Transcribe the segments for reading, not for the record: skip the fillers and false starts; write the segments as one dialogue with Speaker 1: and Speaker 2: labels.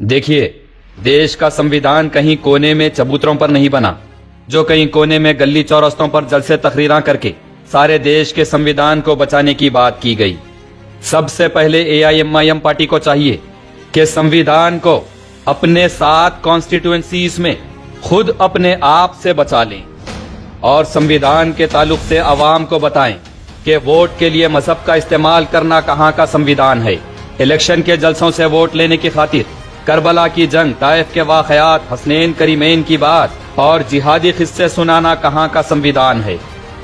Speaker 1: देखिए, देश का संविधान कहीं कोने में चबूतरों पर नहीं बना, जो कहीं कोने में गली चौरस्तों पर जलसे तकरीरां करके सारे देश के संविधान को बचाने की बात की गई। सबसे पहले एआईएमआईएम पार्टी को चाहिए कि संविधान को अपने 7 कॉन्स्टिट्यूएंसीज में खुद अपने आप से बचा लें और संविधान के ताल्लुक से अवाम को बताएं कि वोट के लिए मजहब का इस्तेमाल करना कहाँ का संविधान है। इलेक्शन के जलसों से वोट लेने की खातिर करबला की जंग, ताइफ के वाक़यात, हसनैन करीमैन की बात और जिहादी किस्से सुनाना कहाँ का संविधान है।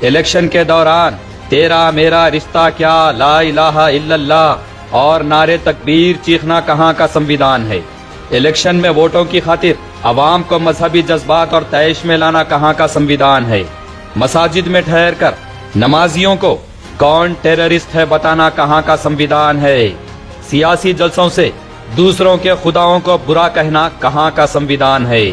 Speaker 1: इलेक्शन के दौरान तेरा मेरा रिश्ता क्या, ला इलाहा इल्लल्लाह और नारे तकबीर चीखना कहाँ का संविधान है। इलेक्शन में वोटों की खातिर अवाम को मजहबी जज्बात और तैश में लाना कहाँ का संविधान है। मसाजिद में ठहर कर नमाजियों को कौन टेररिस्ट है बताना कहाँ का संविधान है। सियासी जलसों से दूसरों के खुदाओं को बुरा कहना कहाँ का संविधान है।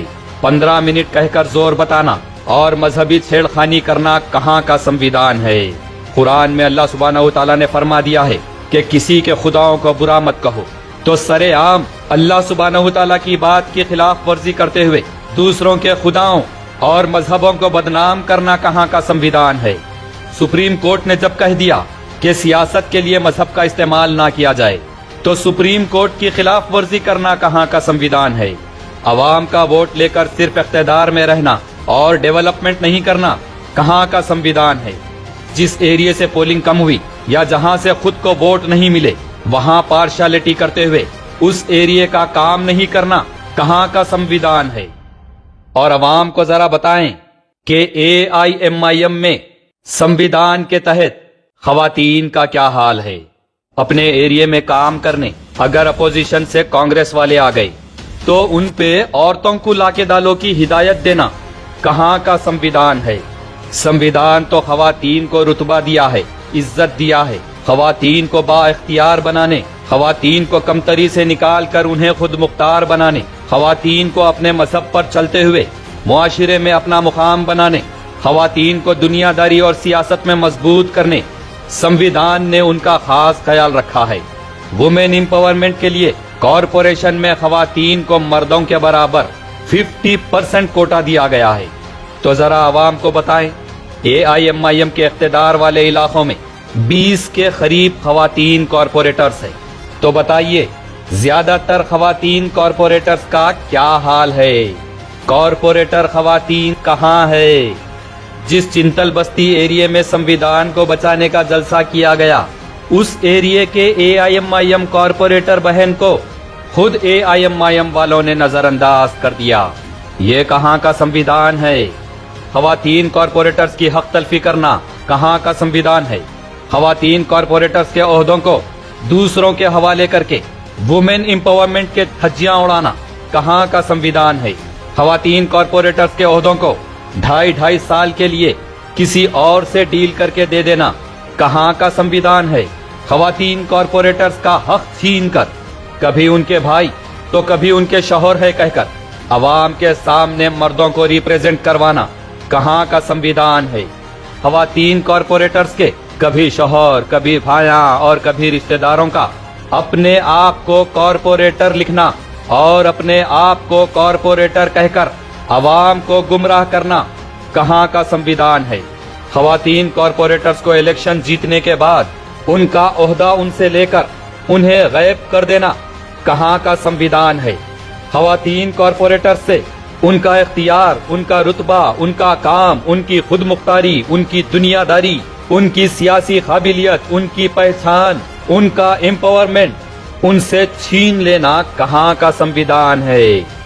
Speaker 1: 15 मिनट कहकर जोर बताना और मजहबी छेड़खानी करना कहाँ का संविधान है। कुरान में अल्लाह सुब्हानहू तआला ने फरमा दिया है कि किसी के खुदाओं को बुरा मत कहो, तो सरेआम अल्लाह सुब्हानहू तआला की बात की खिलाफ वर्जी करते हुए दूसरों के खुदाओं और मजहबों को बदनाम करना कहाँ का संविधान है। सुप्रीम कोर्ट ने जब कह दिया कि सियासत के लिए मजहब का इस्तेमाल ना किया जाए, तो सुप्रीम कोर्ट की खिलाफ वर्जी करना कहाँ का संविधान है। अवाम का वोट लेकर सिर्फ इख्तियार में रहना और डेवलपमेंट नहीं करना कहाँ का संविधान है। जिस एरिया से पोलिंग कम हुई या जहाँ से खुद को वोट नहीं मिले, वहाँ पार्शियलिटी करते हुए उस एरिया का काम नहीं करना कहाँ का संविधान है। और अवाम को जरा बताएं कि एआईएमआईएम में संविधान के तहत खवातीन का क्या हाल है। अपने एरिया में काम करने अगर अपोजिशन से कांग्रेस वाले आ गए तो उन पे औरतों को लाके दालों की हिदायत देना कहाँ का संविधान है। संविधान तो खवातीन को रुतबा दिया है, इज्जत दिया है, खवातीन को बाइख्तियार बनाने, खवातीन को कमतरी से निकाल कर उन्हें खुद मुख्तार बनाने, खवातीन को अपने मजहब पर चलते हुए मुआशरे में अपना मुकाम बनाने, खवातीन को दुनियादारी और सियासत में मजबूत करने संविधान ने उनका खास ख्याल रखा है। वुमेन एम्पावरमेंट के लिए कॉरपोरेशन में खवातीन को मर्दों के बराबर 50% कोटा दिया गया है। तो जरा अवाम को बताएं, एआईएमआईएम के इख्तियार वाले इलाकों में 20 के करीब खवातीन कॉरपोरेटर्स है। तो बताइए ज्यादातर खवातीन कॉरपोरेटर्स का क्या हाल है। कॉरपोरेटर खवातीन कहाँ है। जिस चिंतल बस्ती एरिया में संविधान को बचाने का जलसा किया गया, उस एरिया के एआईएमआईएम कॉरपोरेटर बहन को खुद एआईएमआईएम वालों ने नजरअंदाज कर दिया। ये कहाँ का संविधान है। खवातीन कॉरपोरेटर्स की हक तलफी करना कहाँ का संविधान है। खवातीन कॉरपोरेटर्स के ओहदों को दूसरों के हवाले करके वुमेन एम्पावरमेंट के धज्जियां उड़ाना कहाँ का संविधान है। खवातीन कॉरपोरेटर्स के ओहदों को 2.5 साल के लिए किसी और से डील करके दे देना कहाँ का संविधान है। खवातीन कॉरपोरेटर्स का हक छीन कर कभी उनके भाई तो कभी उनके शौहर है कहकर अवाम के सामने मर्दों को रिप्रेजेंट करवाना कहाँ का संविधान है। खवातीन कॉरपोरेटर्स के कभी शौहर, कभी भाया और कभी रिश्तेदारों का अपने आप को कॉरपोरेटर लिखना और अपने आप को कॉरपोरेटर कहकर अवाम को गुमराह करना कहाँ का संविधान है। खवातीन कॉरपोरेटर्स को इलेक्शन जीतने के बाद उनका ओहदा उनसे लेकर उन्हें गायब कर देना कहाँ का संविधान है। खवातीन कॉरपोरेटर्स से उनका इख्तियार, उनका रुतबा, उनका काम, उनकी खुद मुख्तारी, उनकी दुनियादारी, उनकी सियासी काबिलियत, उनकी पहचान, उनका एम्पावरमेंट उनसे छीन लेना कहाँ का संविधान है।